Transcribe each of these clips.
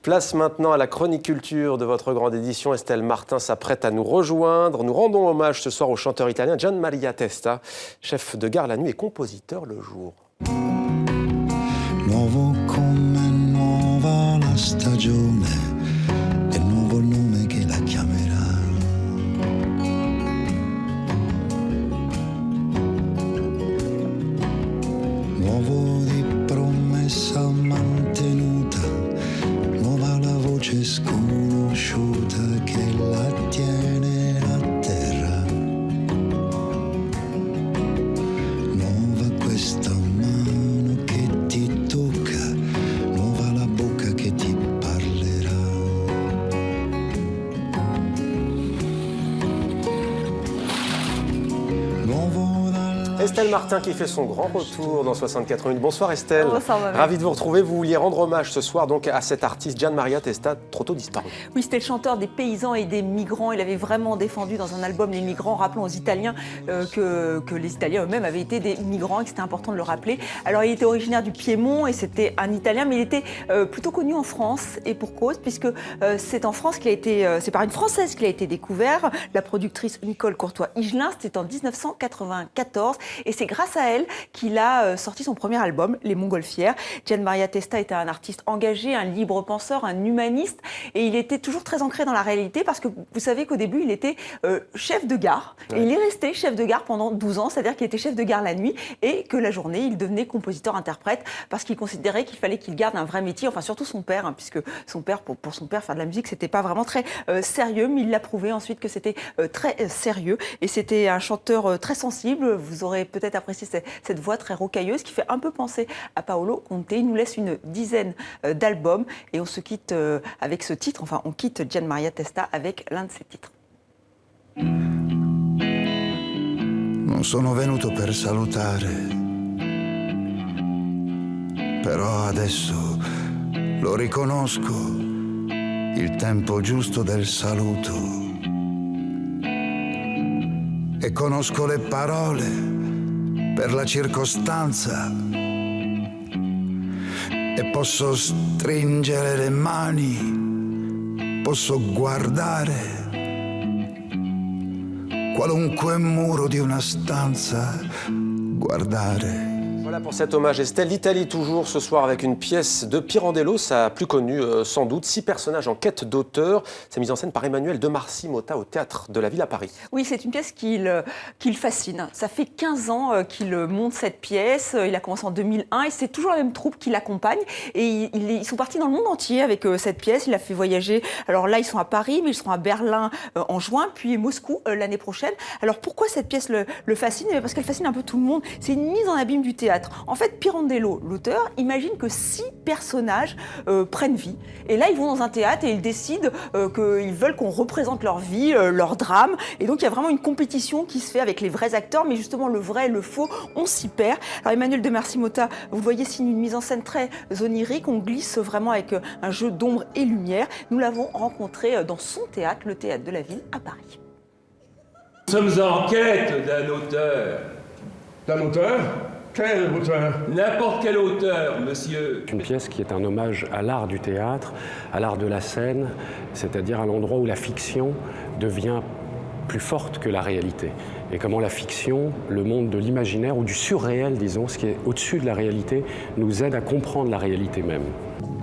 Place maintenant à la chronique culture de votre grande édition. Estelle Martin s'apprête à nous rejoindre. Nous rendons hommage ce soir au chanteur italien Gian Maria Testa, chef de gare la nuit et compositeur le jour. Nuovo come nuova la stagione e nuovo il nome che la chiamerà. Nuovo di promessa mantenuta, nuova la voce sconosciuta che la tiene a terra. Nuova questa mano che ti tocca, nuova la bocca che ti parlerà. Nuovo Estelle Martin qui fait son grand retour dans 64 minutes. Bonsoir Estelle. Bonsoir, Ravi de vous retrouver. Vous vouliez rendre hommage ce soir donc à cet artiste Gian Maria Testa, trop tôt disparu. Oui, c'était le chanteur des paysans et des migrants. Il avait vraiment défendu dans un album les migrants, rappelant aux Italiens que les Italiens eux-mêmes avaient été des migrants et que c'était important de le rappeler. Alors il était originaire du Piémont et c'était un Italien, mais il était plutôt connu en France et pour cause, puisque c'est en France qu'il a été, c'est par une Française qu'il a été découvert, la productrice Nicole Courtois-Higelin. C'était en 1994 et c'est grâce à elle qu'il a sorti son premier album, Les Montgolfières. Gian Maria Testa était un artiste engagé, un libre penseur, un humaniste et il était toujours très ancré dans la réalité parce que vous savez qu'au début il était chef de gare et il est resté chef de gare pendant 12 ans, c'est-à-dire qu'il était chef de gare la nuit et que la journée il devenait compositeur-interprète parce qu'il considérait qu'il fallait qu'il garde un vrai métier, enfin surtout son père, hein, puisque son père, pour son père faire de la musique c'était pas vraiment très sérieux, mais il l'a prouvé ensuite que c'était très sérieux et c'était un chanteur très sensible. Vous aurez peut-être apprécié cette voix très rocailleuse qui fait un peu penser à Paolo Conte. Il nous laisse une dizaine d'albums et on se quitte avec ce titre, enfin on quitte Gian Maria Testa avec l'un de ses titres. Non sono venuto per salutare, però adesso lo riconosco, il tempo giusto del saluto. E conosco le parole per la circostanza e posso stringere le mani, posso guardare qualunque muro di una stanza, guardare. Voilà pour cet hommage Estelle. L'Italie toujours ce soir avec une pièce de Pirandello, sa plus connue sans doute. 6 personnages en quête d'auteur. C'est mise en scène par Emmanuel de Marcy-Motta au Théâtre de la Ville à Paris. Oui, c'est une pièce qui le fascine. Ça fait 15 ans qu'il monte cette pièce. Il a commencé en 2001 et c'est toujours la même troupe qui l'accompagne. Et ils sont partis dans le monde entier avec cette pièce. Il a fait voyager. Alors là, ils sont à Paris, mais ils seront à Berlin en juin, puis Moscou l'année prochaine. Alors pourquoi cette pièce le fascine? Parce qu'elle fascine un peu tout le monde. C'est une mise en abîme du théâtre. En fait, Pirandello, l'auteur, imagine que 6 personnages prennent vie. Et là, ils vont dans un théâtre et ils décident qu'ils veulent qu'on représente leur vie, leur drame. Et donc, il y a vraiment une compétition qui se fait avec les vrais acteurs. Mais justement, le vrai et le faux, on s'y perd. Alors, Emmanuel de Marcy-Motta, vous voyez, signe une mise en scène très onirique. On glisse vraiment avec un jeu d'ombre et lumière. Nous l'avons rencontré dans son théâtre, le Théâtre de la Ville à Paris. Nous sommes en quête d'un auteur. D'un auteur? Quel auteur? N'importe quel auteur, monsieur. Une pièce qui est un hommage à l'art du théâtre, à l'art de la scène, c'est-à-dire à l'endroit où la fiction devient plus forte que la réalité. Et comment la fiction, le monde de l'imaginaire ou du surréel, disons, ce qui est au-dessus de la réalité, nous aide à comprendre la réalité même.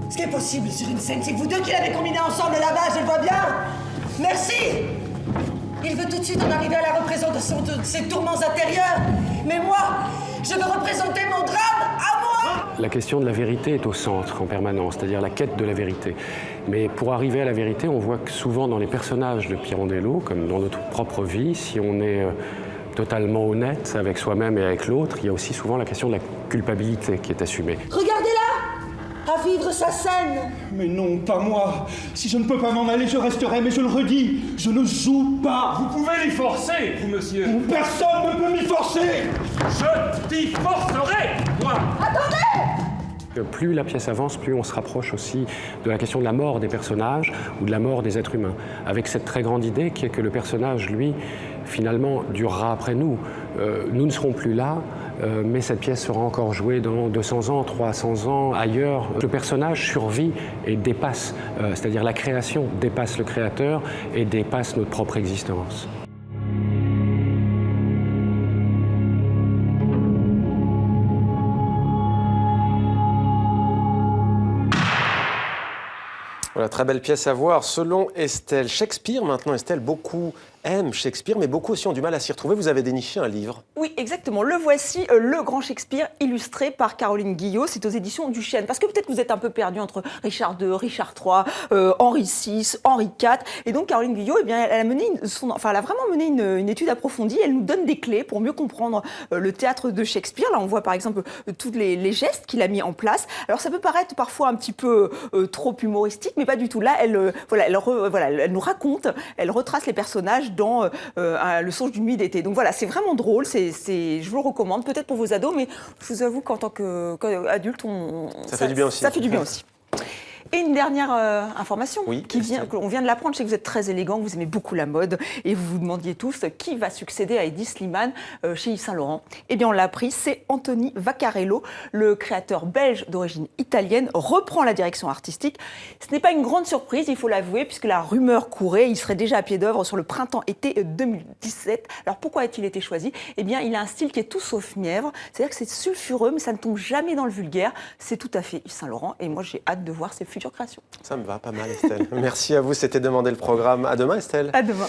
Ce qui est possible sur une scène, c'est que vous deux qui l'avez combiné ensemble là-bas, je le vois bien. Merci. Il veut tout de suite en arriver à la représentation de ses tourments intérieurs. Mais moi, je veux représenter mon drame à moi. La question de la vérité est au centre en permanence, c'est-à-dire la quête de la vérité. Mais pour arriver à la vérité, on voit que souvent dans les personnages de Pirandello, comme dans notre propre vie, si on est totalement honnête avec soi-même et avec l'autre, il y a aussi souvent la question de la culpabilité qui est assumée. Regardez-la, à vivre sa scène. Mais non, pas moi. Si je ne peux pas m'en aller, je resterai, mais je le redis, je ne joue pas. Vous pouvez l'y forcer, vous, monsieur. Personne ne peut m'y forcer. Je t'y forcerai, moi. Attendez. Plus la pièce avance, plus on se rapproche aussi de la question de la mort des personnages ou de la mort des êtres humains, avec cette très grande idée qui est que le personnage, lui, finalement, durera après nous. Nous ne serons plus là, mais cette pièce sera encore jouée dans 200 ans, 300 ans, ailleurs. Le personnage survit et dépasse, c'est-à-dire la création dépasse le créateur et dépasse notre propre existence. Voilà, très belle pièce à voir. Selon Estelle, Shakespeare, maintenant Estelle, beaucoup aiment Shakespeare, mais beaucoup aussi ont du mal à s'y retrouver. Vous avez déniché un livre. Oui, exactement. Le voici, Le Grand Shakespeare, illustré par Caroline Guillot. C'est aux éditions du Chêne. Parce que peut-être vous êtes un peu perdu entre Richard II, Richard III, Henri VI, Henri IV. Et donc Caroline Guillot, eh bien, elle a vraiment mené une étude approfondie. Elle nous donne des clés pour mieux comprendre le théâtre de Shakespeare. Là, on voit par exemple tous les gestes qu'il a mis en place. Alors ça peut paraître parfois un petit peu trop humoristique, mais pas du tout. Là, elle nous raconte, elle retrace les personnages dans Le Songe d'une nuit d'été. Donc voilà, c'est vraiment drôle, je vous le recommande, peut-être pour vos ados, mais je vous avoue qu'en tant qu'adulte, ça fait du bien aussi. Ça fait du bien aussi. Et une dernière information qu'on vient de l'apprendre. Je sais que vous êtes très élégant, vous aimez beaucoup la mode et vous vous demandiez tous qui va succéder à Hedi Slimane chez Yves Saint Laurent. Eh bien, on l'a appris, c'est Anthony Vaccarello, le créateur belge d'origine italienne, reprend la direction artistique. Ce n'est pas une grande surprise, il faut l'avouer, puisque la rumeur courait. Il serait déjà à pied d'œuvre sur le printemps-été 2017. Alors pourquoi a-t-il été choisi? Eh bien, il a un style qui est tout sauf mièvre. C'est-à-dire que c'est sulfureux, mais ça ne tombe jamais dans le vulgaire. C'est tout à fait Yves Saint Laurent. Et moi, j'ai hâte de voir ses futures créations. Ça me va pas mal, Estelle. Merci à vous, c'était Demander le programme. À demain, Estelle. À demain.